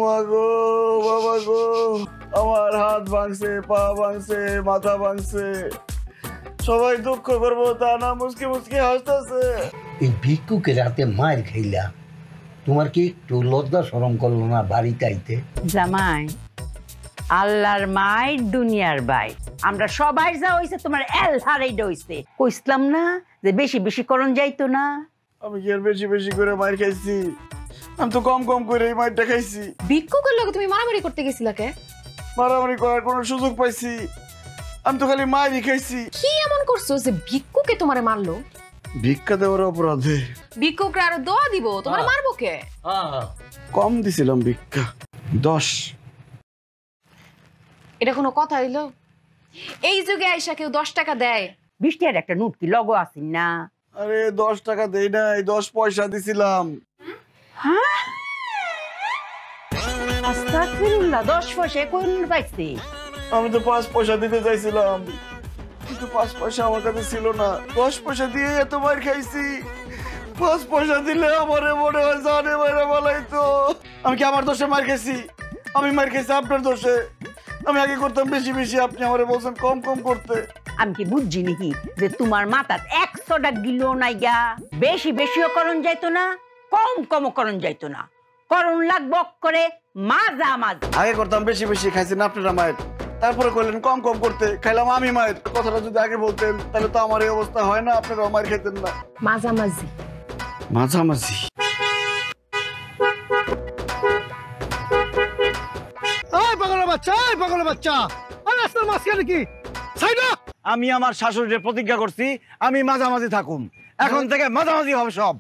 মা গো বাবা গো, আমার হাত ভাঙছে, পা ভাঙছে, মাথা ভাঙছে, সবাই দুঃখ করবো তা না মুসকি মুসকি হাসতেছে। এই ভিক্ষুকে রাতে মার খাইলা, তোমার কি একটু লজ্জা শরম করলো না বাড়িতে আইতে? জামাই, আল্লাহর মাই দুনিয়ার বাই, আমরা সবাই যা হইছে তোমার এলহারেই হইছে। কইছিলাম না যে বেশি বেশি করন যাইতো না? আমি কি আর বেশি বেশি করে মার খাইছি? আমি তো কম কম করে এই মারটা খাইছি। ভিক্ষুকের লগে তুমি মারামারি করতে গেছিলা কে? মারামারি করার কোনো সুযোগ পাইছি? আমি তো খালি মারই খাইছি। কি এমন করছো যে ভিক্ষুকে তোমারে মারলো? ভিক্ষা দেওয়ার অপরাধে। ভিক্ষুকরা আরো দোয়া দিব, তোমারে মারবো কে? কম দিছিলাম ভিক্ষা, 10। এটা কোনো কথা হইলো? এই যুগে আইসা কেউ 10 টাকা দেয়? 20 টাকার একটা নোট কি লগো আসিন না? আরে 10 টাকা দেই নাই, 10 পয়সা দিছিলাম। হ্যাঁ, আস্তাগফিরুল্লাহ, 10 পয়সা কোন পাইছে? আমি তো 5 পয়সা দিতে চাইছিলাম, কিন্তু 5 পয়সা আমার কাছে ছিল না। 10 পয়সা দিয়ে এত মার খাইছি। 5 পয়সা দিলে আমারে মনে হয় জানে মারা বলাইতো। আমি কি আমার দোষে মার খাইছি? আমি মার খাইছি আপনার দোষে। আমি আগে করতাম বেশি বেশি, আপনি আমারে বলছেন কম কম করতে। আমি কি বুঝছি নাকি যে তোমার মাথাত 100 টাকা গিলো নাই গা? বেশি বেশিও করন যাইতো না, কম কমও করন যাইতো না, করন লাগবো করে মাজা মাজ। আগে করতাম বেশি বেশি, খাইছেন আপনারা মায়ের, তারপরে কইলেন কম কম করতে, খাইলাম আমি মায়ের। কথাটা যদি আগে বলতেন তাহলে তো আমার এই অবস্থা হয় না, আপনারা মায়ের খেতেন না। মাঝামাঝি মাঝামাঝি। আমি আমার শাশুড়ির প্রতিজ্ঞা করছি আমি মাঝামাঝি থাকুম, এখন থেকে মাঝামাঝি হবে সব।